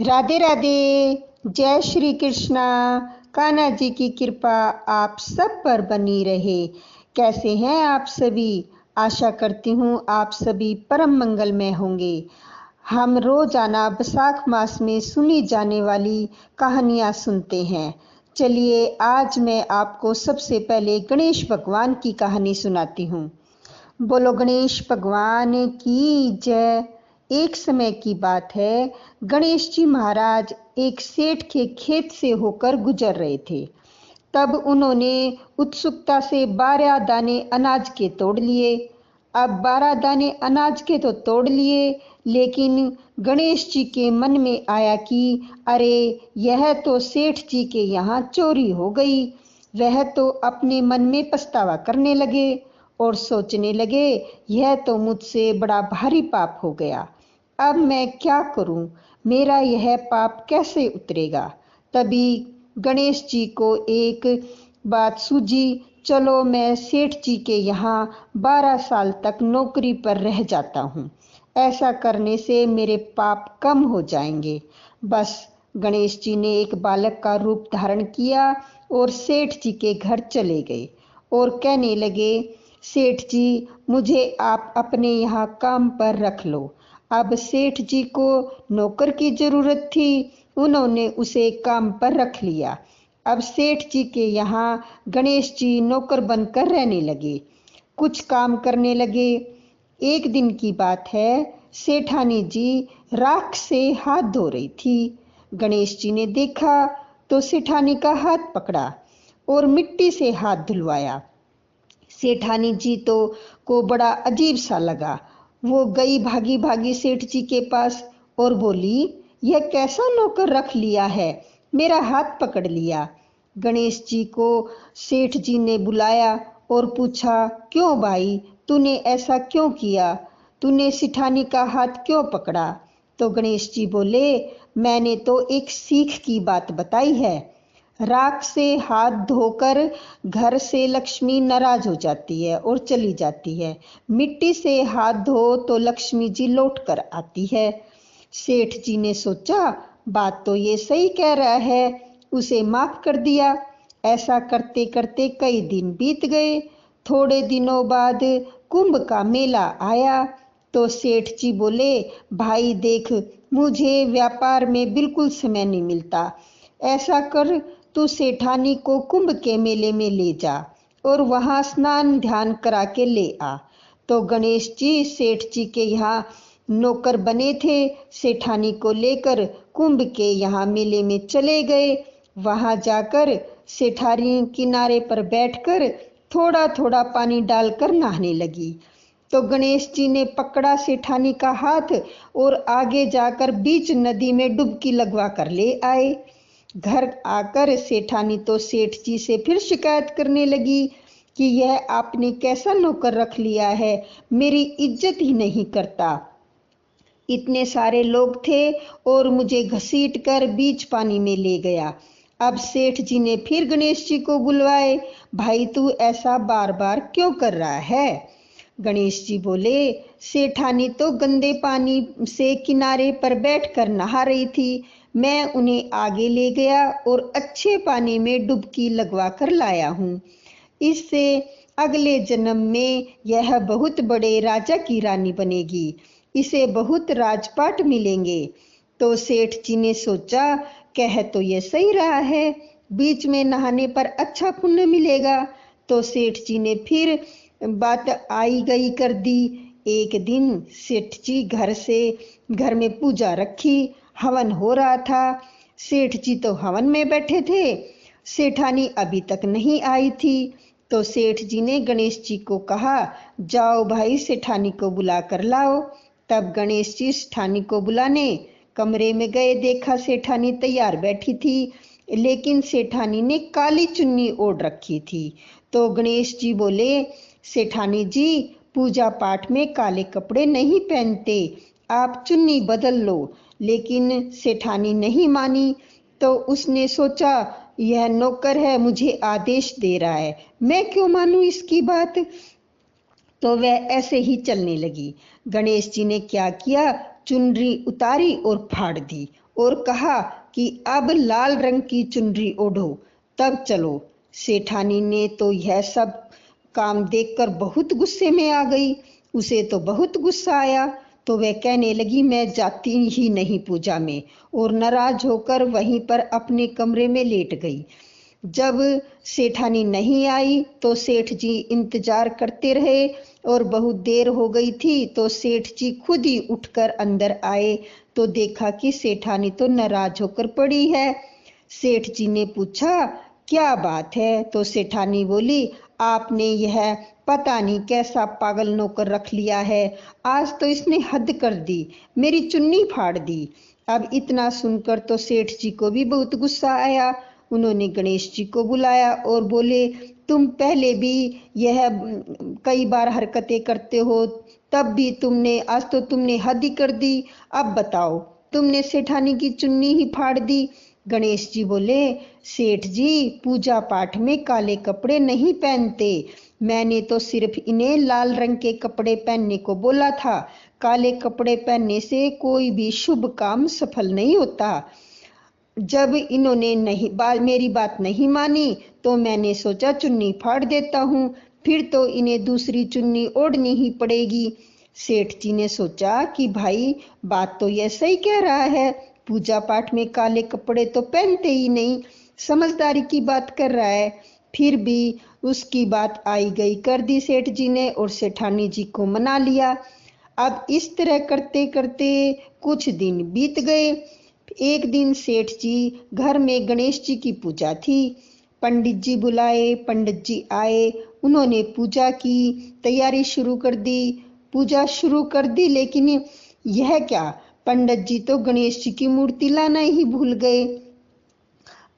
राधे राधे। जय श्री कृष्णा। कान्हा जी की कृपा आप सब पर बनी रहे। कैसे हैं आप सभी? आशा करती हूँ आप सभी परम मंगलमय होंगे। हम रोजाना बैसाख मास में सुनी जाने वाली कहानियाँ सुनते हैं। चलिए आज मैं आपको सबसे पहले गणेश भगवान की कहानी सुनाती हूँ। बोलो गणेश भगवान की जय। एक समय की बात है, गणेश जी महाराज एक सेठ के खेत से होकर गुजर रहे थे। तब उन्होंने उत्सुकता से 12 दाने अनाज के तोड़ लिए। अब 12 दाने अनाज के तो तोड़ लिए, लेकिन गणेश जी के मन में आया कि अरे, यह तो सेठ जी के यहाँ चोरी हो गई। वह तो अपने मन में पछतावा करने लगे और सोचने लगे, यह तो मुझसे बड़ा भारी पाप हो गया। अब मैं क्या करूं? मेरा यह पाप कैसे उतरेगा? तभी गणेश जी को एक बात सूझी। चलो मैं सेठ जी के यहाँ 12 साल तक नौकरी पर रह जाता हूँ। ऐसा करने से मेरे पाप कम हो जाएंगे। बस गणेश जी ने एक बालक का रूप धारण किया और सेठ जी के घर चले गए और कहने लगे, सेठ जी, मुझे आप अपने यहाँ काम पर रख लो। अब सेठ जी को नौकर की जरूरत थी, उन्होंने उसे काम पर रख लिया। अब सेठ जी के यहाँ गणेश जी नौकर बनकर रहने लगे, कुछ काम करने लगे। एक दिन की बात है, सेठानी जी राख से हाथ धो रही थी। गणेश जी ने देखा तो सेठानी का हाथ पकड़ा और मिट्टी से हाथ धुलवाया। सेठानी जी तो को बड़ा अजीब सा लगा। वो गई भागी भागी सेठ जी के पास और बोली, यह कैसा नौकर रख लिया है, मेरा हाथ पकड़ लिया। गणेश जी को सेठ जी ने बुलाया और पूछा, क्यों भाई, तूने ऐसा क्यों किया? तूने सेठानी का हाथ क्यों पकड़ा? तो गणेश जी बोले, मैंने तो एक सीख की बात बताई है। राख से हाथ धोकर घर से लक्ष्मी नाराज हो जाती है और चली जाती है। मिट्टी से हाथ धो तो लक्ष्मी जी लौट कर आती है। सेठ जी ने सोचा, बात तो ये सही कह रहा है, उसे माफ कर दिया। ऐसा करते करते कई दिन बीत गए। थोड़े दिनों बाद कुंभ का मेला आया तो सेठ जी बोले, भाई देख, मुझे व्यापार में बिल्कुल समय नहीं मिलता। ऐसा कर, तू सेठानी को कुंभ के मेले में ले जा और वहां स्नान ध्यान करा के ले आ। तो गणेश जी सेठ जी के यहाँ नौकर बने थे। सेठानी को लेकर कुंभ के यहाँ मेले में चले गए। वहां जाकर सेठानी किनारे पर बैठकर थोड़ा थोड़ा पानी डालकर नहाने लगी। तो गणेश जी ने पकड़ा सेठानी का हाथ और आगे जाकर बीच नदी में डुबकी लगवा कर ले आए। घर आकर सेठानी तो सेठ जी से फिर शिकायत करने लगी कि यह आपने कैसा नौकर रख लिया है, मेरी इज्जत ही नहीं करता। इतने सारे लोग थे और मुझे घसीट कर बीच पानी में ले गया। अब सेठ जी ने फिर गणेश जी को बुलवाए, भाई तू ऐसा बार बार क्यों कर रहा है? गणेश जी बोले, सेठानी तो गंदे पानी से किनारे पर बैठकर नहा रही थी, मैं उन्हें आगे ले गया और अच्छे पानी में डुबकी लगवा कर लाया हूँ। इससे अगले जन्म में यह बहुत बड़े राजा की रानी बनेगी, इसे बहुत राजपाट मिलेंगे। तो सेठ जी ने सोचा, कह तो ये सही रहा है, बीच में नहाने पर अच्छा पुण्य मिलेगा। तो सेठ जी ने फिर बात आई गई कर दी। एक दिन सेठ जी घर में पूजा रखी, हवन हो रहा था। सेठ जी तो हवन में बैठे थे, सेठानी अभी तक नहीं आई थी। तो सेठ जी ने गणेश जी को कहा, जाओ भाई सेठानी को बुला कर लाओ। तब गणेश जी सेठानी को बुलाने कमरे में गए, देखा सेठानी तैयार बैठी थी, लेकिन सेठानी ने काली चुन्नी ओढ़ रखी थी। तो गणेश जी बोले, सेठानी जी, पूजा पाठ में काले कपड़े नहीं पहनते, आप चुन्नी बदल लो। लेकिन सेठानी नहीं मानी। तो उसने सोचा, यह नौकर है, मुझे आदेश दे रहा है, मैं क्यों मानूं इसकी बात। तो वह ऐसे ही चलने लगी। गणेश जी ने क्या किया, चुनरी उतारी और फाड़ दी और कहा कि अब लाल रंग की चुनरी ओढ़ो, तब चलो। सेठानी ने तो यह सब काम देखकर बहुत गुस्से में आ गई। उसे तो बहुत गुस्सा आया, तो वह कहने लगी, मैं जाती ही नहीं पूजा में, और नाराज होकर वहीं पर अपने कमरे में लेट गई। जब सेठानी नहीं आई तो सेठ जी इंतजार करते रहे और बहुत देर हो गई थी, तो सेठ जी खुद ही उठकर अंदर आए तो देखा कि सेठानी तो नाराज होकर पड़ी है। सेठ जी ने पूछा, क्या बात है? तो सेठानी बोली, आपने यह पता नहीं कैसा पागल नौकर रख लिया है, आज तो इसने हद कर दी, मेरी चुन्नी फाड़ दी। अब इतना सुनकर तो सेठ जी को भी बहुत गुस्सा आया। उन्होंने गणेश जी को बुलाया और बोले, तुम पहले भी यह कई बार हरकतें करते हो, तब भी आज तो तुमने हद ही कर दी। अब बताओ, तुमने सेठानी की चुन्नी ही फाड़ दी। गणेश जी बोले, सेठ जी पूजा पाठ में काले कपड़े नहीं पहनते, मैंने तो सिर्फ इन्हें लाल रंग के कपड़े पहनने को बोला था। काले कपड़े पहनने से कोई भी शुभ काम सफल नहीं होता। जब इन्होंने मेरी बात नहीं मानी तो मैंने सोचा चुन्नी फाड़ देता हूँ, फिर तो इन्हें दूसरी चुन्नी ओढ़नी ही पड़ेगी। सेठ जी ने सोचा कि भाई बात तो यह सही कह रहा है, पूजा पाठ में काले कपड़े तो पहनते ही नहीं, समझदारी की बात कर रहा है। फिर भी उसकी बात आई गई कर दी सेठ जी ने और सेठानी जी को मना लिया। अब इस तरह करते करते कुछ दिन बीत गए। एक दिन सेठ जी घर में गणेश जी की पूजा थी। पंडित जी बुलाए, पंडित जी आए, उन्होंने पूजा की तैयारी शुरू कर दी। पूजा शुरू कर दी, लेकिन यह क्या, पंडित जी तो गणेश जी की मूर्ति लाना ही भूल गए।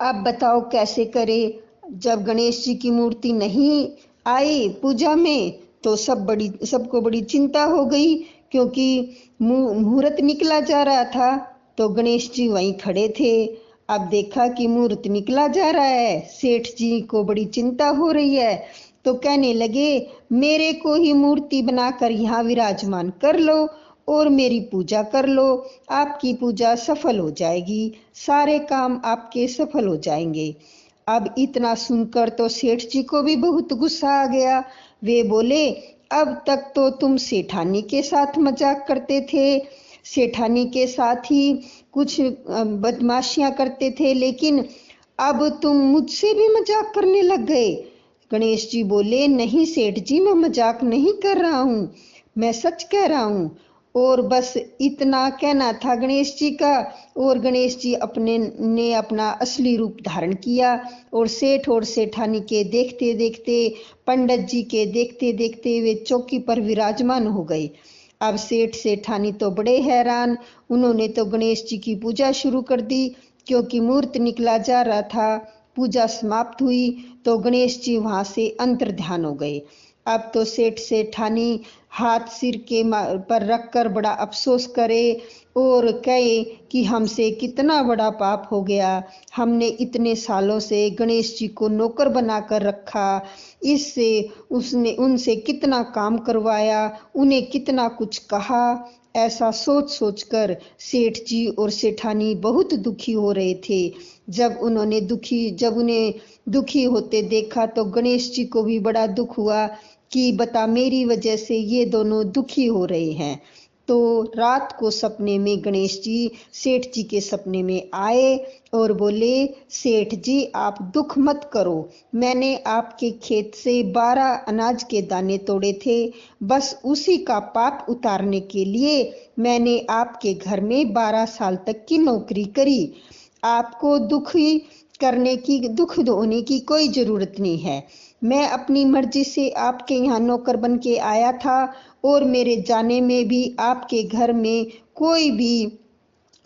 अब बताओ कैसे करे। जब गणेश जी की मूर्ति नहीं आई पूजा में तो सबको बड़ी चिंता हो गई, क्योंकि मुहूर्त निकला जा रहा था। तो गणेश जी वहीं खड़े थे। अब देखा कि मुहूर्त निकला जा रहा है, सेठ जी को बड़ी चिंता हो रही है, तो कहने लगे, मेरे को ही मूर्ति बनाकर यहाँ विराजमान कर लो और मेरी पूजा कर लो, आपकी पूजा सफल हो जाएगी, सारे काम आपके सफल हो जाएंगे। अब इतना सुनकर तो सेठ जी को भी बहुत गुस्सा आ गया। वे बोले, अब तक तो तुम सेठानी के साथ मजाक करते थे, सेठानी के साथ ही कुछ बदमाशियां करते थे, लेकिन अब तुम मुझसे भी मजाक करने लग गए। गणेश जी बोले, नहीं सेठ जी, मैं मजाक नहीं कर रहा हूँ, मैं सच कह रहा हूँ। और बस इतना कहना था गणेश जी का, और गणेश जी ने अपना असली रूप धारण किया और सेठ और सेठानी के देखते देखते, पंडित जी के देखते देखते वे चौकी पर विराजमान हो गए। अब सेठ सेठानी तो बड़े हैरान, उन्होंने तो गणेश जी की पूजा शुरू कर दी, क्योंकि मुहूर्त निकला जा रहा था। पूजा समाप्त हुई तो गणेश जी वहां से अंतर्ध्यान हो गए। अब तो सेठ सेठानी हाथ सिर के पर रखकर बड़ा अफसोस करे और कहे कि हमसे कितना बड़ा पाप हो गया, हमने इतने सालों से गणेश जी को नौकर बनाकर रखा, इससे उसने उनसे कितना काम करवाया, उन्हें कितना कुछ कहा। ऐसा सोच सोचकर सेठ जी और सेठानी बहुत दुखी हो रहे थे। जब उन्हें दुखी होते देखा तो गणेश जी को भी बड़ा दुख हुआ कि बता, मेरी वजह से ये दोनों दुखी हो रहे हैं। तो रात को सपने में गणेश जी सेठ जी के सपने में आए और बोले, सेठ जी आप दुख मत करो, मैंने आपके खेत से 12 अनाज के दाने तोड़े थे, बस उसी का पाप उतारने के लिए मैंने आपके घर में 12 साल तक की नौकरी करी। आपको दुख होने की कोई जरूरत नहीं है। मैं अपनी मर्जी से आपके यहाँ नौकर बन के आया था और मेरे जाने में भी आपके घर में कोई भी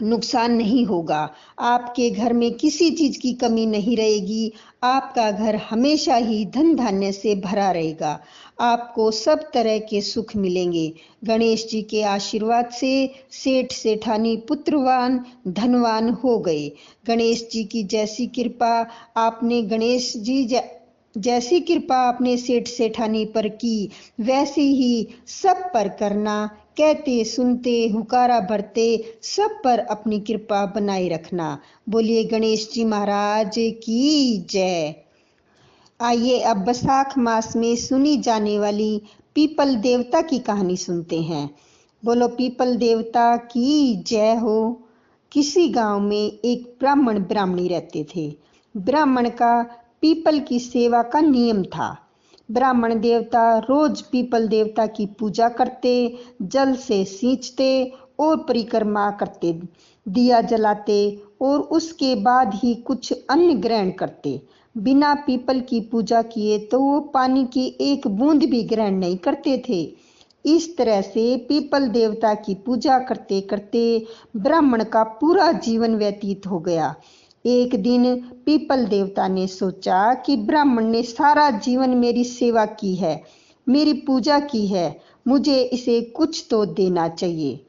नुकसान नहीं होगा, आपके घर में किसी चीज की कमी नहीं रहेगी, आपका घर हमेशा ही धन धान्य से भरा रहेगा, आपको सब तरह के सुख मिलेंगे। गणेश जी के आशीर्वाद से सेठ सेठानी पुत्रवान धनवान हो गए। गणेश जी की जैसी कृपा आपने सेठ सेठानी पर की, वैसी ही सब पर करना, कहते सुनते हुकारा भरते सब पर अपनी कृपा बनाए रखना। बोलिए गणेश जी महाराज की जय। आइए अब बैसाख मास में सुनी जाने वाली पीपल देवता की कहानी सुनते हैं। बोलो पीपल देवता की जय हो। किसी गांव में एक ब्राह्मण ब्राह्मणी रहते थे। ब्राह्मण का पीपल की सेवा का नियम था। ब्राह्मण देवता रोज पीपल देवता की पूजा करते, जल से सींचते और परिक्रमा करते, दिया जलाते और उसके बाद ही कुछ अन्न ग्रहण करते। बिना पीपल की पूजा किए तो वो पानी की एक बूंद भी ग्रहण नहीं करते थे। इस तरह से पीपल देवता की पूजा करते करते ब्राह्मण का पूरा जीवन व्यतीत हो गया। एक दिन पीपल देवता ने सोचा कि ब्राह्मण ने सारा जीवन मेरी सेवा की है, मेरी पूजा की है, मुझे इसे कुछ तो देना चाहिए।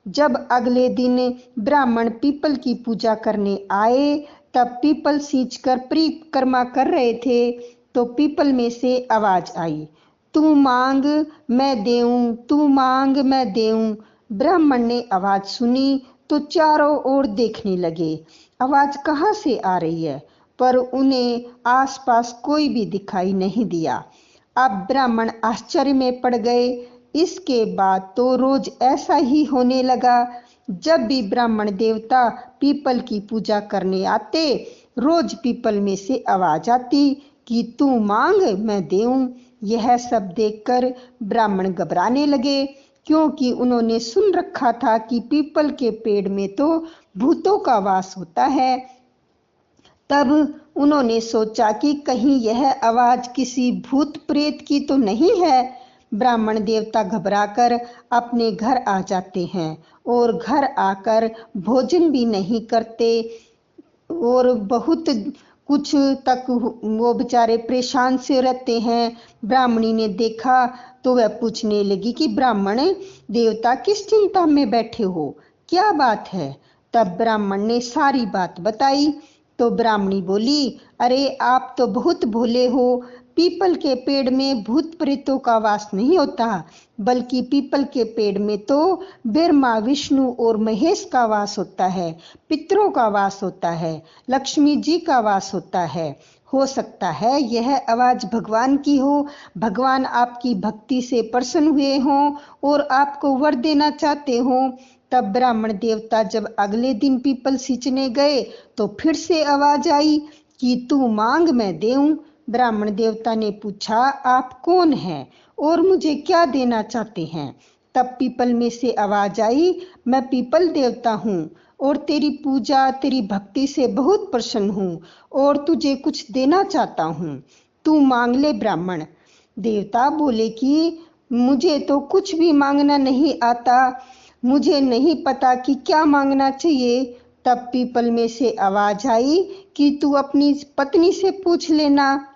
जब अगले दिन ब्राह्मण पीपल की पूजा करने आए, तब पीपल सींचकर परिक्रमा कर रहे थे तो पीपल में से आवाज आई, तू मांग मैं देऊं, तू मांग मैं देऊं। ब्राह्मण ने आवाज सुनी तो चारों ओर देखने लगे, आवाज कहाँ से आ रही है, पर उन्हें आसपास कोई भी दिखाई नहीं दिया। अब ब्राह्मण आश्चर्य में पड़ गए। इसके बाद तो रोज ऐसा ही होने लगा। जब भी ब्राह्मण देवता पीपल की पूजा करने आते, रोज पीपल में से आवाज आती कि तू मांग मैं देऊं। यह सब देखकर ब्राह्मण घबराने लगे, क्योंकि उन्होंने सुन रखा था कि पीपल के पेड़ में तो भूतों का वास होता है। तब उन्होंने सोचा कि कहीं यह आवाज किसी भूत प्रेत की तो नहीं है। ब्राह्मण देवता घबराकर अपने घर आ जाते हैं और घर आकर भोजन भी नहीं करते और बहुत कुछ तक वो बेचारे परेशान से रहते हैं। ब्राह्मणी ने देखा तो वह पूछने लगी कि ब्राह्मण देवता किस चिंता में बैठे हो, क्या बात है। तब ब्राह्मण ने सारी बात बताई तो ब्राह्मणी बोली, अरे आप तो बहुत भोले हो, पीपल के पेड़ में भूत प्रेतों का वास नहीं होता, बल्कि पीपल के पेड़ में तो ब्रह्मा विष्णु और महेश का वास होता है, पितरों का वास होता है, लक्ष्मी जी का वास होता है। हो सकता है यह आवाज भगवान की हो, भगवान आपकी भक्ति से प्रसन्न हुए हों और आपको वर देना चाहते हों। तब ब्राह्मण देवता जब अगले दिन पीपल सींचने गए तो फिर से आवाज आई कि तू मांग मैं देऊं। ब्राह्मण देवता ने पूछा, आप कौन हैं और मुझे क्या देना चाहते हैं। तब पीपल में से आवाज आई, मैं पीपल देवता हूँ और तेरी पूजा तेरी भक्ति से बहुत प्रसन्न हूँ और तुझे कुछ देना चाहता हूँ, तू मांग ले। ब्राह्मण देवता बोले कि मुझे तो कुछ भी मांगना नहीं आता, मुझे नहीं पता कि क्या मांगना चाहिए। तब पीपल में से आवाज आई कि तू अपनी पत्नी से पूछ लेना।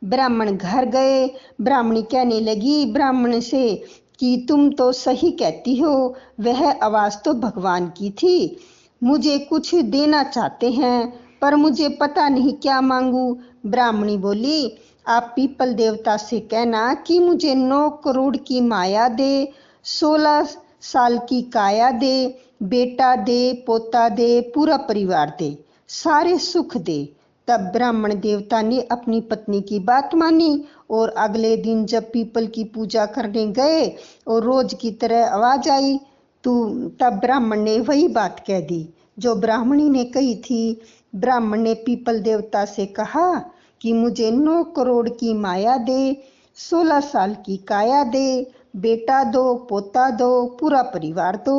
ब्राह्मण घर गए। ब्राह्मणी कहने लगी ब्राह्मण से कि तुम तो सही कहती हो, वह आवाज तो भगवान की थी, मुझे कुछ देना चाहते हैं पर मुझे पता नहीं क्या मांगू। ब्राह्मणी बोली, आप पीपल देवता से कहना कि मुझे 9 करोड़ की माया दे, 16 साल की काया दे, बेटा दे, पोता दे, पूरा परिवार दे, सारे सुख दे। तब ब्राह्मण देवता ने अपनी पत्नी की बात मानी और अगले दिन जब पीपल की पूजा करने गए और रोज की तरह आवाज आई तब ब्राह्मण ने वही बात कह दी जो ब्राह्मणी ने कही थी। ब्राह्मण ने पीपल देवता से कहा कि मुझे 9 करोड़ की माया दे, 16 साल की काया दे, बेटा दो, पोता दो, पूरा परिवार दो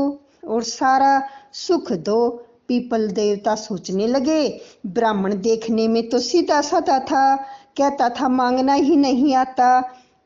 और सारा सुख दो। पीपल देवता सोचने लगे, ब्राह्मण देखने में तो सीधा साधा था, कहता था मांगना ही नहीं आता,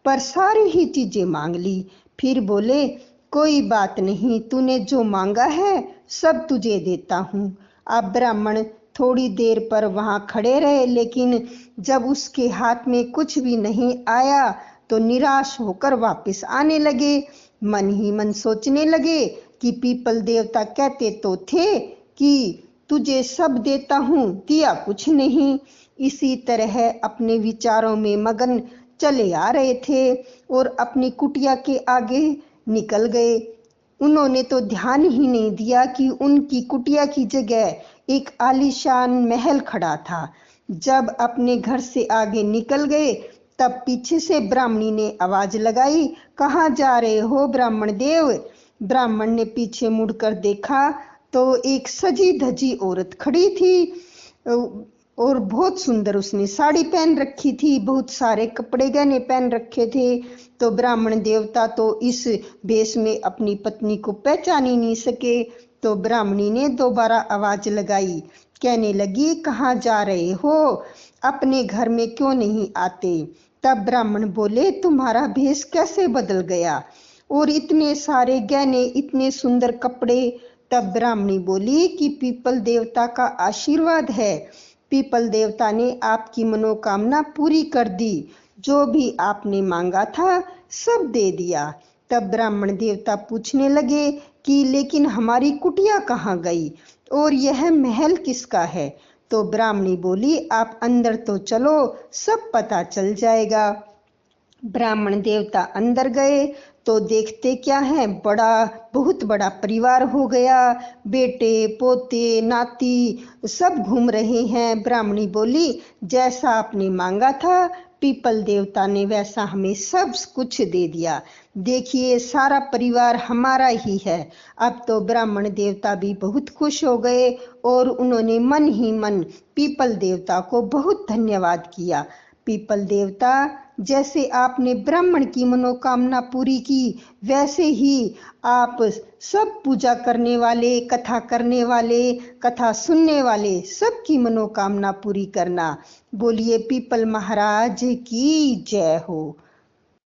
पर सारी ही चीजें मांग ली। फिर बोले, कोई बात नहीं, तूने जो मांगा है सब तुझे देता हूँ। अब ब्राह्मण थोड़ी देर पर वहां खड़े रहे, लेकिन जब उसके हाथ में कुछ भी नहीं आया तो निराश होकर वापस आने लगे। मन ही मन सोचने लगे कि पीपल देवता कहते तो थे कि तुझे सब देता हूँ, दिया कुछ नहीं। इसी तरह अपने विचारों में मगन चले आ रहे थे और अपनी कुटिया के आगे निकल गए। उन्होंने तो ध्यान ही नहीं दिया कि उनकी कुटिया की जगह एक आलीशान महल खड़ा था। जब अपने घर से आगे निकल गए तब पीछे से ब्राह्मणी ने आवाज लगाई, कहाँ जा रहे हो ब्राह्मण देव? ब्राह्मण ने पीछे मुड़कर देखा तो एक सजी धजी औरत खड़ी थी और बहुत सुंदर उसने साड़ी पहन रखी थी, बहुत सारे कपड़े गहने पहन रखे थे। तो ब्राह्मण देवता तो इस भेष में अपनी पत्नी को पहचान ही नहीं सके। तो ब्राह्मणी ने दोबारा आवाज लगाई, कहने लगी, कहाँ जा रहे हो? अपने घर में क्यों नहीं आते? तब ब्राह्मण बोले, तुम्हारा भेष कैसे बदल गया और इतने सारे गहने, इतने सुंदर कपड़े? तब ब्राह्मणी बोली कि पीपल देवता का आशीर्वाद है, पीपल देवता ने आपकी मनोकामना पूरी कर दी, जो भी आपने मांगा था सब दे दिया। तब ब्राह्मण देवता पूछने लगे कि लेकिन हमारी कुटिया कहाँ गई और यह महल किसका है? तो ब्राह्मणी बोली, आप अंदर तो चलो, सब पता चल जाएगा। ब्राह्मण देवता अंदर गए तो देखते क्या है, बहुत बड़ा परिवार हो गया। बेटे पोते नाती सब घूम रहे हैं। ब्राह्मणी बोली, जैसा आपने मांगा था पीपल देवता ने वैसा हमें सब कुछ दे दिया। देखिए सारा परिवार हमारा ही है। अब तो ब्राह्मण देवता भी बहुत खुश हो गए और उन्होंने मन ही मन पीपल देवता को बहुत धन्यवाद किया। पीपल देवता, जैसे आपने ब्राह्मण की मनोकामना पूरी की, वैसे ही आप सब पूजा करने वाले, कथा करने वाले, कथा सुनने वाले सबकी मनोकामना पूरी करना। बोलिए पीपल महाराज की जय हो।